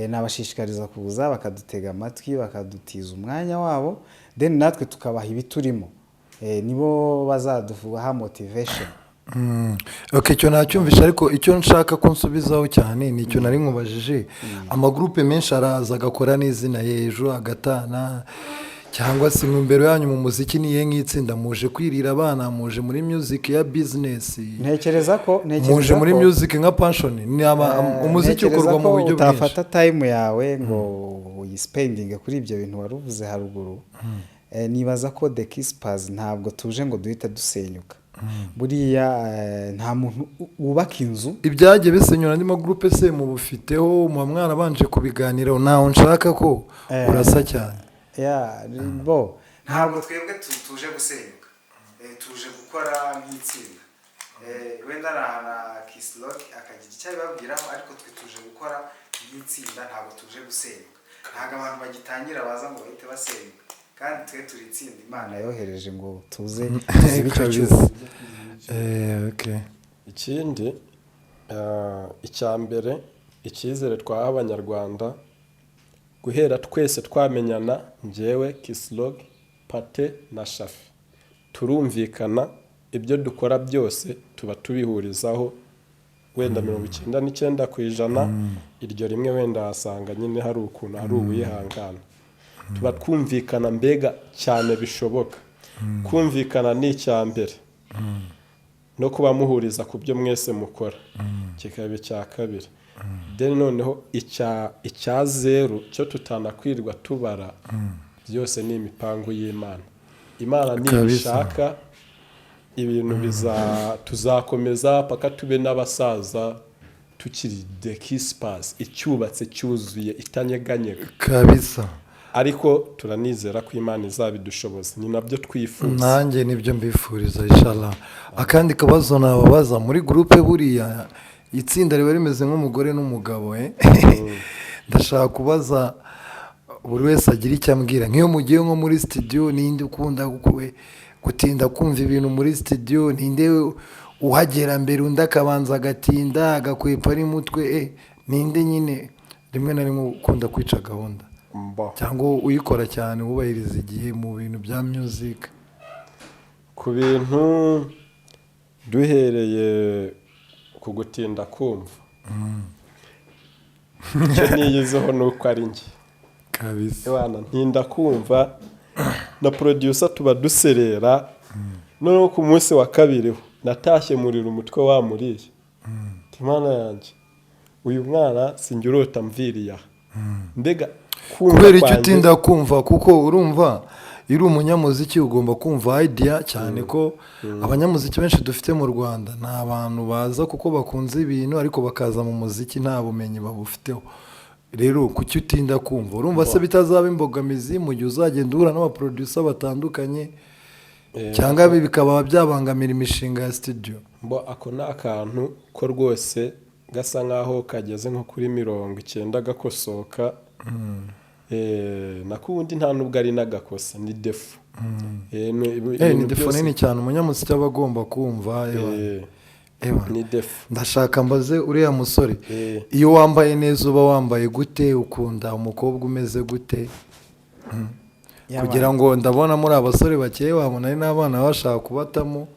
nabashishikariza kuza bakadutega amatwi bakadutiza umwanya wabo, then natwe tukabaha ibiturimo, nibo bazaduha motivation. Okay, cyo nacyumvisha, ariko icyo nshaka ko nsubizaho cyane ni icyo nari nkubajije. Amagrupe menshi araza agakora n'izina y'ejo agatana, cyangwa se imbere yanyu mu muziki niye nk'itsinda muje kwirira abana, muje muri music ya business, ntekereza ko muje muri music nka passion, ni umuziki ukorwa mu buryo bwinshi. Utafata time yawe ngo uyispendinge kuri ibyo bintu waruvuze haruguru. Nibaza ko The Kisspas ntabwo tuje ngo duhita dusenyuka. Buriya nta muntu wubaka inzu ibyagiye bisenyura andi magrupe se mu bufiteho mu mwana banje kubiganiraho. Naho nshaka ko urasa cyane. Bo ntabwo twebwe tuje gusenyuka, tuje gukora nk'itsinda. Wenda na Kislok akagira icyo babwiraho, ariko twe tuje gukora nk'itsinda, ntabwo tuje gusenyuka. Ntabwo abantu bagitangira baza ngo bahite basenyuka, kandi twe turi itsinda Imana yohereje ngo tuze icyo cyose. Okay. Ikindi icya mbere icyizere twaha abanyarwanda, guhera twese twamenyana, njyewe Kislog, Pate na Shafi, turumvikana, ibyo dukora byose tuba tubihurizaho wenda 99%, iryo rimwe wenda wasanga nyine hari ukuntu hari ubuyihangana. Tuba twumvikana mbega cyane bishoboka. Kumvikana ni icya mbere, no kuba muhuriza ku byo mwese mukora kikaba icya kabiri. Then noneho icya zero cyo tutanakwirwa tubara, byose ni imipango y'Imana. Imana nibishaka ibintu tuzakomeza paka tube n'abasaza tukiri The Kisspas, icyubatse cyuzuye itanyeganyega kabisa. Ariko turanizera ko Imana izabidushoboza, ni nabyo twifuza. Nanjye nibyo mbifuriza inshallah. Akandi kabazo nababaza, muri groupe buriya itsinda riba rimeze nk'umugore n'umugabo, ndashaka kubaza buri wese agira icyo ambwira. Nk'iyo mugiye nko muri studio, ninde ukunda gutinda kumva ibintu muri studio? Ninde uhagera mbere undi akabanza agatinda agakwepa ari mutwe? Ninde nyine rimwe na rimwe ukunda kwica gahunda cyangwa uyikora cyane wubahiriza igihe mu bintu bya music? Ku bintu duhereye ku gutinda kumva, icyo niyizeho ni uko ari njye kabisa. Ntinda kumva na producer tuba duserera. Noneho ku munsi wa kabiri natashye murira umutwe wamuriye, Imana yanjye uyu mwana sinjye urota mviriya. Mbega kubera icyo utinda kumva, kuko urumva iri umunyamuziki ugomba kumva idea cyane, ko abanyamuziki benshi dufite mu Rwanda ni abantu baza kuko bakunze ibintu ariko bakaza mu muziki nta bumenyi babufiteho. Rero kuki utinda kumva? Urumva se bitazaba imbogamizi mu gihe uzagenda uhura n'abaproducer batandukanye, cyangwa bikaba byabangamira imishinga ya studio? Ako ni akantu ko rwose gasa nkaho kageze nko kuri 90 gakosoka. Nakundi nta nubwo ari nagakosa, ni defu. Ni defu nini cyane umunyamuziki aba agomba kumva. Ni defu. Ndashaka mbaze uriya musore, iyo wambaye neza uba wambaye gute? Ukunda umukobwa umeze gute? Kugira ngo ndabona muri abasore bakeye wabona ari n'abana bashaka kubatamo,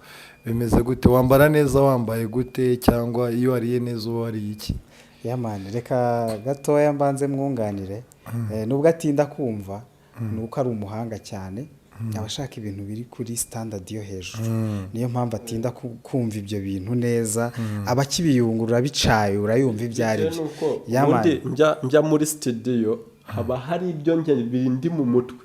bimeze gute wambara neza wambaye gute cyangwa iyo wariye neza uba wariye iki yamani reka gatoya mbanze mwunganire nubwo atinda kumva ni uko ari umuhanga cyane aba ashaka ibintu biri kuri standard yo hejuru niyo mpamvu atinda kumva ibyo bintu neza aba akibiyungurura bicaye urayumva ibyo ari byo yamani njya muri studio haba hari ibyo bindi mu mutwe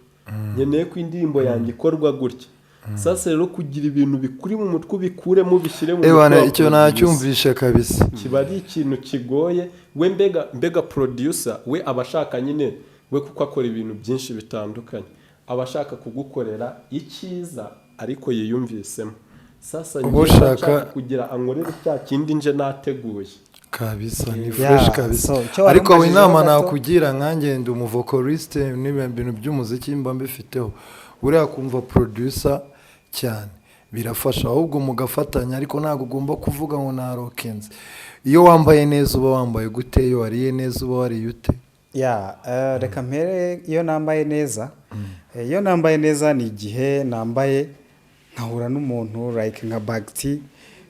nkeneye ko indirimbo yanjye ikorwa gutya sasa rero kugira ibintu bikuri mu mutwe bikuremo bishyire mu mutwe icyo nacyumvishe kabisa kiba ari ikintu kigoye we mbega producer we abashaka nyine we kuko akora ibintu byinshi bitandukanye abashaka kugukorera icyiza ariko yiyumvisemo sasa nshaka kugira ankorere cya kindi nje nateguye kabisa ni fresh kabisa ariko we inama nakugira nkanjye ndi umuvokaliste n'ibintu by'umuziki mba mbifiteho buriya kumva producer cyane birafasha ahubwo mugafatanya ariko ntabwo ugomba kuvuga ngo narokenze iyo wambaye neza uba wambaye gute iyo wariye neza uba wariye ute reka mpere iyo nambaye neza ni igihe nambaye nkahura n'umuntu like nka Bagti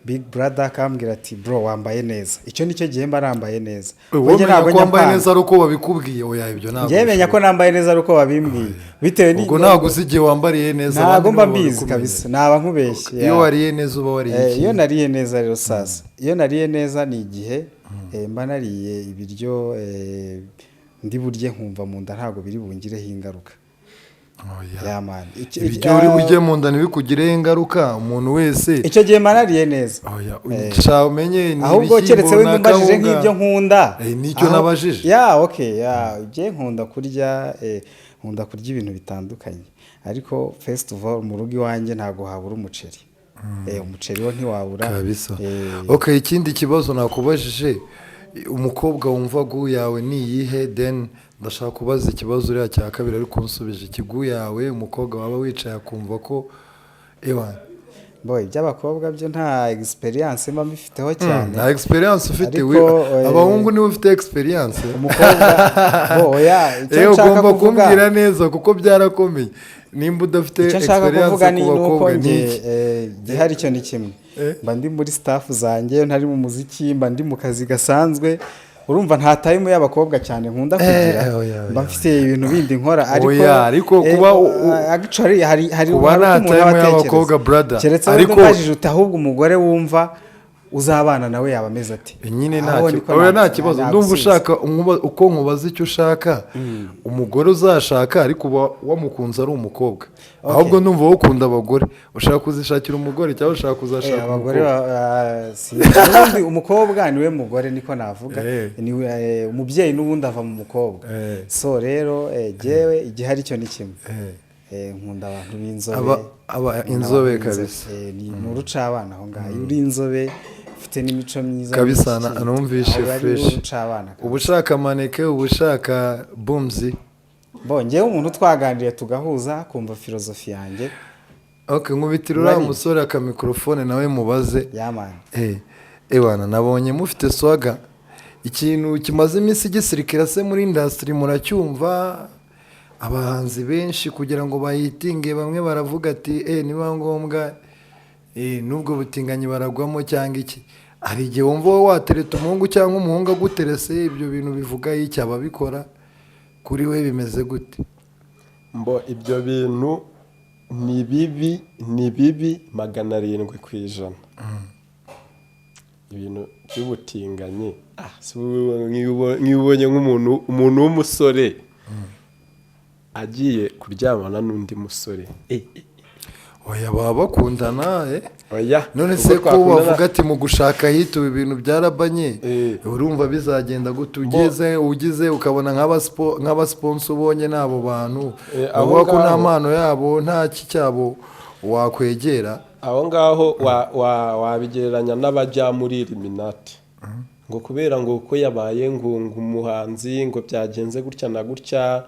Big Brother akambwira ati bro wambaye neza icyo nicyo gihe mba nambaye neza wowe ntabwo wambaye neza ari uko babikubwiye oya ibyo ntabwo njye menya ko nambaye neza ari uko babimbwiye bitewe n'ubwo ntabwo uzigiye wambariye neza ntabwo mba mbizi kabisa naba nkubeshye iyo wariye neza uba wariye iyo nariye neza rero sasa iyo nariye neza ni igihe mba nariye ibiryo ndi burye nkumva mu nda ntabwo biri bungireho ingaruka ibyo uri burye mu nda ntibikugireho ingaruka umuntu wese icyo gihe manariye neza umenye ahubwo keretse we mbajije nk'ibyo nkunda nicyo nabajije ibyo nkunda kurya ibintu bitandukanye ariko first of all mu rugo iwanjye ntabwo habura umuceri umuceri wo ntiwabura kabisa ikindi kibazo nakubajije umukobwa wumva gu yawe ni iyihe then ndashaka kubaza ikibazo uriya cya kabiri ariko unsubije ikigu yawe umukobwa waba wicaye akumva ko iby'abakobwa byo nta experience mba mbifiteho cyane nta experience ufite abahungu niwe ufite experience umukobwa icyo ugomba kumbwira neza kuko byarakomeye nimba udafite experience ku bakobwa n'iki gihari cyo ni kimwe mba ndi muri staff zanjye ntari mu muziki mba ndi mu kazi gasanzwe urumva nta time y'abakobwa cyane nkunda kugira mba mfite ibintu bindi nkora ariko kuba actually hari kuba nta time y'abakobwa brother ariko mbajije uti ahubwo umugore wumva uzabana nawe yaba ameze ati nyine nta kibazo ndumva ushaka uko nkubaza icyo ushaka umugore uzashaka ariko uba wamukunze ari umukobwa ahubwo ndumva wowe ukunda abagore ushaka kuzishakira umugore cyangwa ushaka kuzashaka abagore umukobwa niwe mugore niko navuga umubyeyi n'ubundi ava mu mukobwa so rero jyewe igihari cyo ni kimwe nkunda abantu b'inzobe inzobe kabisa ni urucabana aho ngaho uri inzobe ufite n'imico myiza kabisa numvishe fresh uba ushaka maneke uba ushaka bumzi ngewe umuntu twaganiriye tugahuza kumva filozofi yanjye nkubitira uriya musore akamikorofone nawe mubaze ewana nabonye mufite swaga ikintu kimaze iminsi gisirikira se muri industry muracyumva abahanzi benshi kugira ngo bayitinge bamwe baravuga ati niba ngombwa nubwo butinganyi baragwamo cyangwa iki hari igihe wumva wowe watereta umuhungu cyangwa umuhungu aguterese ibyo bintu bivuga y'icyo ababikora kuri we bimeze gute ibyo bintu ni bibi 700%. Ibintu by'ubutinganyi nk'ubonye nk'umuntu w'umusore agiye kuryamana n'undi musore baba bakundana none se ko bavuga ati mu gushaka hito ibintu byarabanye urumva bizagenda gute ugize ukabona nk'abasponso ubonye n'abo bantu bavuga ko nta mpano yabo nta cyabo wakwegera aho ngaho wabigereranya n'abajya muri Illuminati ngo kubera ngo uko yabaye ngo umuhanzi ngo byagenze gutya na gutya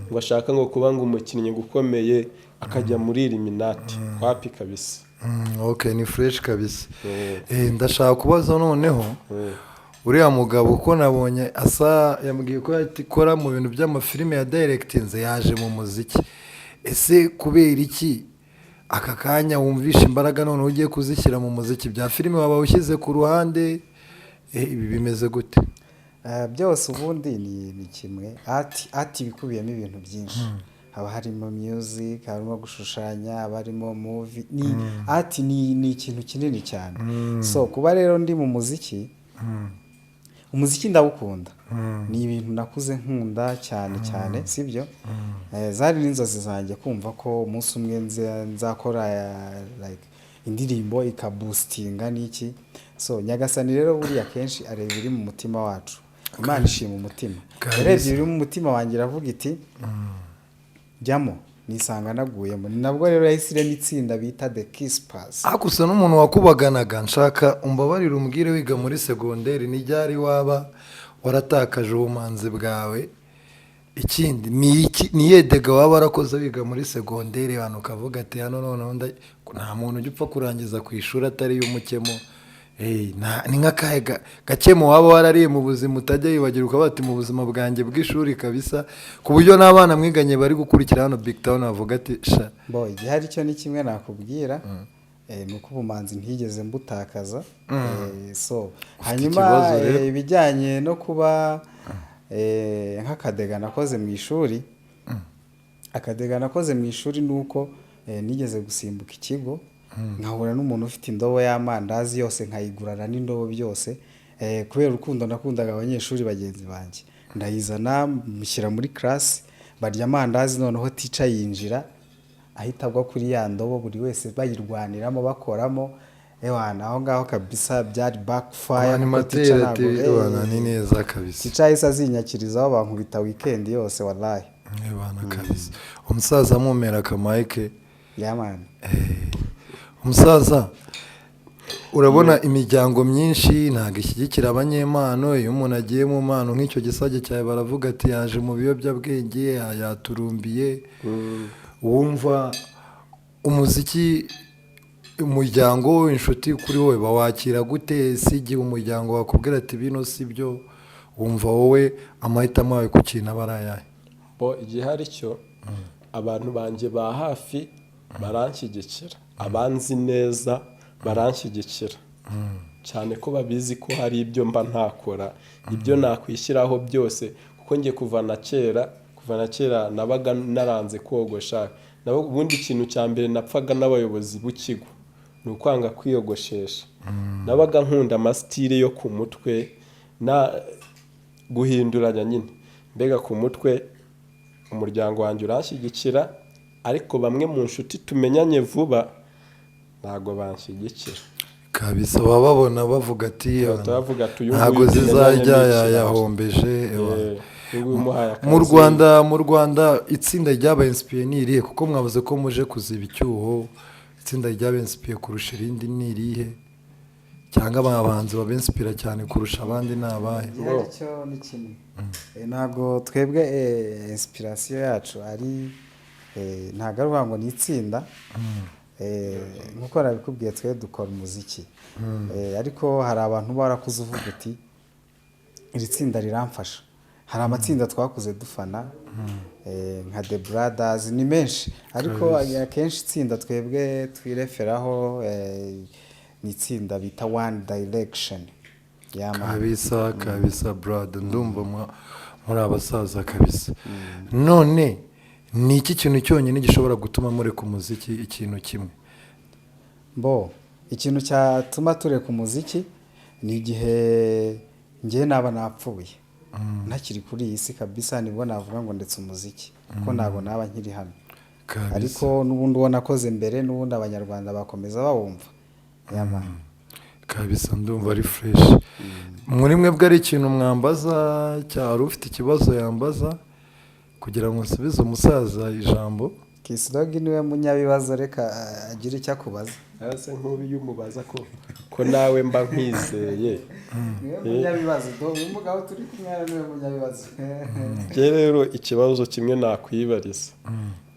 ngo ashaka ngo kuba ngo umukinnyi gukomeye akajya muri Illuminati wapi kabisa ni fresh kabisa ndashaka kubaza noneho uriya mugabo uko nabonye asa yambwiye ko yakora mu bintu by'amafilime ya directinze yaje mu muziki ese kubera iki aka kanya wumvisha imbaraga noneho ugiye kuzishyira mu muziki, bya filime waba ushyize ku ruhande, ibi bimeze gute? byose ubundi ni kimwe. ati bikubiyemo ibintu byinshi, haba harimo music, harimo gushushanya, haba harimo movie, ni ikintu kinini cyane. So kuba rero ndi mu muziki, umuziki ndawukunda, ni ibintu nakuze nkunda cyane cyane, sibyo? Zari n'inzozi zanjye kumva ko umunsi umwe nzakora like indirimbo ikaboostinga n'iki. So Nyagasani rero buriya kenshi areba ibiri mu mutima wacu, Imana ishima umutima, yarebye ibiri mu mutima wanjye iravuga iti jyamo, nisanga naguyemo. Ni nabwo rero yahisiremo itsinda bita The Kissers. Gusa n'umuntu wakubaganaga, nshaka umbabarire umbwire, wiga muri segonderi ni ryari waba waratakaje ubumanzi bwawe? Ikindi ni yedega waba warakoze wiga muri segonderi hano ukavuga ati hano noneho nta muntu ujya upfa kurangiza ku ishuri atari y'umukemo? Ni nk'akahe gakemo waba warariye mu buzima utajya wibagirwa ukavuga ati mu buzima bwanjye bw'ishuri kabisa, ku buryo n'abana mwiganye bari gukurikira hano Big Town bavuga ati sha boy, igihari cyo ni kimwe nakubwira, ni uko ubumanzi ntigeze mbutakaza. So hanyuma ibijyanye no kuba nk'akadega nakoze mu ishuri, akadega nakoze mu ishuri ni uko nigeze gusimbuka ikigo, nkahura n'umuntu ufite indobo y'amandazi yose nkayigurana n'indobo byose, kubera urukundo nakundaga abanyeshuri bagenzi banjye, ndayizana mushyira muri class, barya amandazi, noneho teacher yinjira ahita agwa kuri ya ndobo, buri wese bayirwaniramo bakoramo. Aho ngaho kabisa byari backfire, ni neza kabisa. Teacher yahise azinyakirizaho bankubita weekend yose wallahi. Kabisa. Umusaza mumera kamayike. Yamani. Umusaza, urabona imiryango myinshi ntabwo ishyigikira abanyempano. Iyo umuntu agiye mu mpano nk'icyo gisage cyawe baravuga ati yaje mu biyobyabwenge, yaturumbiye. Wumva umuziki, umuryango, inshuti kuri wowe bawakira gute? Si igihe umuryango wakubwira ati bino si byo, wumva wowe amahitamo yawe ku kintu aba ari ayahe? Igihe hari cyo abantu banjye ba hafi baranshyigikira, abanzi neza baranshyigikira cyane ko babizi ko hari ibyo mba ntakora, ibyo nakwishyiraho byose, kuko ngiye kuva na kera nabaga naranze kogosha. Ubundi ikintu cya mbere napfaga n'abayobozi b'ikigo ni ukwanga kwiyogoshesha. Nabaga nkunda amasitire yo ku mutwe na guhinduranya nyine, mbega ku mutwe. Umuryango wanjye uranshyigikira, ariko bamwe mu nshuti tumenyanye vuba ntago banshyigikira kabisa. baba babona bavuga ati ntago zizajya yahombeje. Mu Rwanda itsinda ry'aba inspire ni irihe? Kuko mwavuze ko muje kuziba icyuho, itsinda ry'aba inspire kurusha irindi ni irihe? Cyangwa abahanzi baba inspire cyane kurusha abandi ni abahe? Cyo ni kimwe. Ntabwo twebwe inspiration yacu ari ntabwo ari uvuga ngo ni itsinda, nk'uko nabikubwiye twe dukora umuziki, ariko hari abantu barakuze uvuga uti iri tsinda riramfasha. Hari amatsinda twakuze dufana nka The Brothers, ni menshi, ariko akenshi itsinda twebwe twireferaho ni itsinda bita One Direction. Kabisa brother, ndumva muri abasaza kabisa. None ni iki kintu cyonyine gishobora gutuma mureka umuziki? Ikintu kimwe ikintu cyatuma tureka umuziki ni igihe ngiye naba napfuye, ntakiri kuri iyi si kabisa, nibwo navuga ngo ndetse umuziki, kuko ntabwo naba nkiri hano. Ariko n'ubundi ubona koze mbere, n'ubundi abanyarwanda bakomeza bawumva. Kabisa, ndumva ari fresh. Muri mwe bwo ari ikintu mwambaza, cyari ufite ikibazo yambaza kugira ngo nsubize umusaza ijambo? Kiss Dog niwe munyabibazo, reka agira icyo akubaza. Ase nk'ubi umubaza ko nawe mba nkwizeye. Niwe munyabibazo, umugabo turi kumwe niwe munyabibazo. Rero ikibazo kimwe nakwibariza,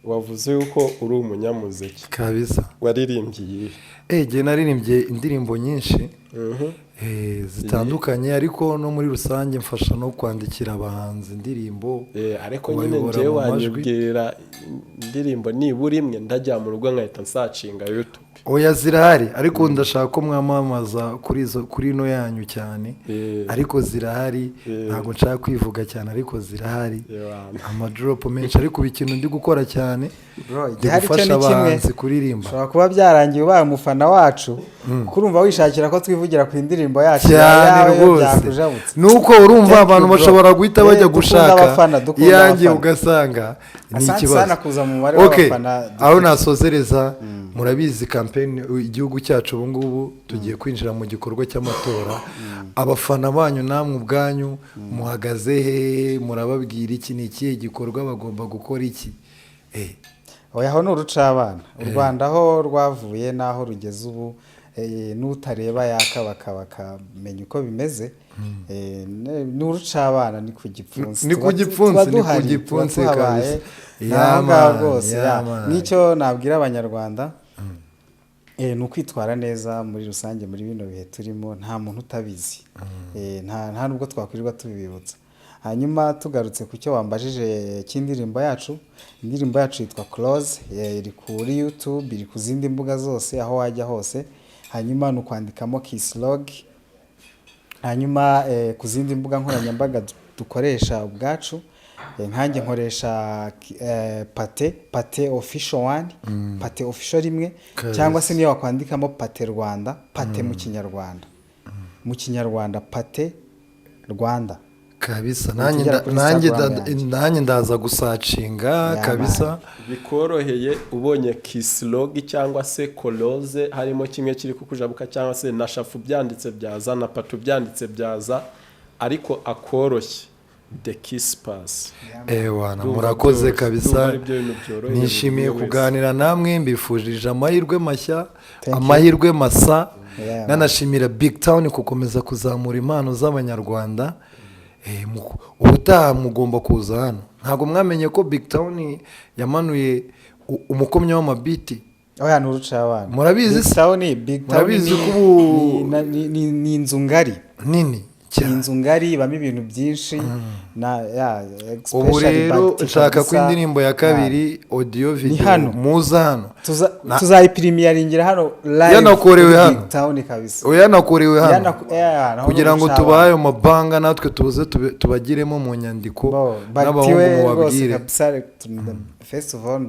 wavuze yuko uri umunyamuziki kabisa. waririmbye iyihe? Jye naririmbye indirimbo nyinshi zitandukanye, ariko no muri rusange mfasha no kwandikira abahanzi indirimbo, ariko nyine njyewe wanyibwira indirimbo nibura imwe ndajya mu rugo nkahita nsacinga YouTube. Oya zirahari, ariko ndashaka ko mwamamaza kuri ino yanyu cyane, ariko zirahari, ntabwo nshaka kwivuga cyane, ariko zirahari amadropo menshi, ariko ikintu ndi gukora cyane ndi gufasha abahanzi kuririmba. ushobora kuba byarangiye ubaye umufana wacu, kuko urumva wishakira ko twivugira ku indirimbo yacu cyane rwose. Nuko urumva abantu bashobora guhita bajya gushaka iyanjye ugasanga ni ikibazo. Aho nasozereza, murabizi kampeni igihugu cyacu ubu ngubu tugiye kwinjira mu gikorwa cy'amatora. Abafana banyu namwe ubwanyu muhagaze he? Murababwira iki? Ni ikihe gikorwa bagomba gukora iki? oya ho n'urucabana. U Rwanda aho rwavuye n'aho rugeze ubu, n'utareba yakabaka bakamenya uko bimeze. N'urucabana ni ku gipfunsi, ni ku gipfunsi kabisa. Yama rwose. Nicyo nabwira abanyarwanda, ni ukwitwara neza muri rusange muri bino bihe turimo. Nta muntu utabizi, nta nubwo twakwirirwa tubibutsa. Hanyuma tugarutse ku cyo wambajije cy'indirimbo yacu, indirimbo yacu yitwa Close, iri kuri YouTube, iri ku zindi mbuga zose aho wajya hose. Hanyuma ni ukwandikamo Kisslog. Hanyuma ku zindi mbuga nkoranyambaga dukoresha ubwacu, nkanjye nkoresha Pate Official 1, Pate Official rimwe, cyangwa se niyo wakwandikamo Pate Rwanda, Pate mu Kinyarwanda Pate Rwanda kabisa. Nanjye ndaza gusacinga kabisa. Bikoroheye ubonye Kisslog cyangwa se Close, harimo kimwe kiri kukujabuka, cyangwa se na Shafu byanditse byaza, na Patu byanditse byaza, ariko akoroshye The Kiss Pass. Wana murakoze kabisa. Nishimiye kuganira namwe, mbifurije amahirwe mashya, amahirwe masa. Nanashimira Big Town gukomeza kuzamura impano z'abanyarwanda. Ubutaha mugomba kuza hano. Ntabwo mwamenye ko Big Town yamanuye umukomyo w'amabiti? Oya n'urucabana. Murabizi Big Town murabizi ko ni inzu ngari nini cyane, inzu ngari ibamo ibintu byinshi. Ubu rero nshaka ko indirimbo ya kabiri audio video muza hano, tuzayipirimiyaringira hano live, yanakorewe hano Big Town kabisa. Yanakorewe hano kugira ngo tubahe ayo mabanga, natwe tuze tubagiremo mu nyandiko n'abahungu mubabwire. First of all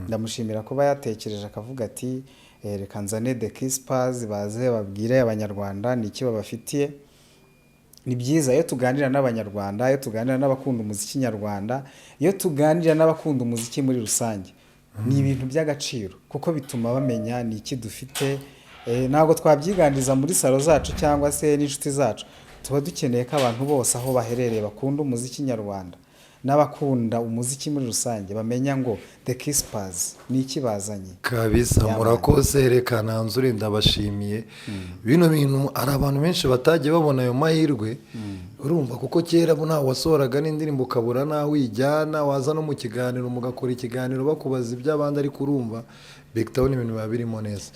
ndamushimira kuba yatekereje akavuga ati reka nzane The Kiss Pass baze babwire abanyarwanda ni iki babafitiye. Ni byiza iyo tuganira n'abanyarwanda, iyo tuganira n'abakunda umuziki nyarwanda, iyo tuganira n'abakunda umuziki muri rusange, ni ibintu by'agaciro kuko bituma bamenya ni iki dufite. Ntabwo twabyiganiriza muri salo zacu cyangwa se n'inshuti zacu. Tuba dukeneye ko abantu bose aho baherereye bakunda umuziki nyarwanda n'abakunda umuziki muri rusange bamenya ngo The Kiss Pass ni iki bazanye kabisa. Murakoze, reka nanzure ndabashimiye. Bino bintu ari abantu benshi batagiye babona ayo mahirwe, urumva, kuko kera ntawe wasohoraga n'indirimbo ukabura nawe wijyana, waza no mu kiganiro mugakora ikiganiro bakubaza iby'abandi, ariko urumva Big Town ibintu biba birimo neza.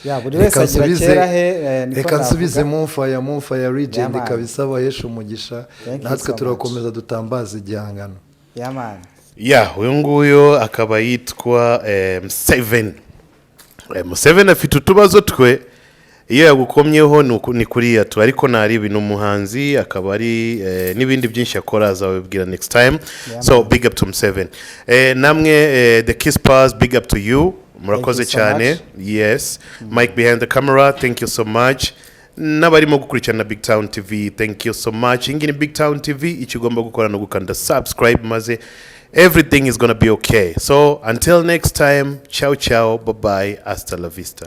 Reka nsubize Mumfaya Legend kabisa, bahesha umugisha, natwe turakomeza dutambaza igihangano. Uyu nguyu akaba yitwa Museveni. Afite utubazo twe, iyo yagukomyeho ni kuriya tu, ariko ntari ibintu umuhanzi, akaba ari n'ibindi byinshi akora, azabibwira next time. So big up to Museveni. Namwe The Kiss Pass, big up to you. Murakoze cyane. Yes, Mike behind the camera, thank you so much. N'abarimo gukurikirana Big Town TV, thank you so much. Ingini Big Town TV, ikigomba gukora no gukanda subscribe, maze everything is gonna be okay. So until next time, ciao ciao, bye bye, hasta la vista.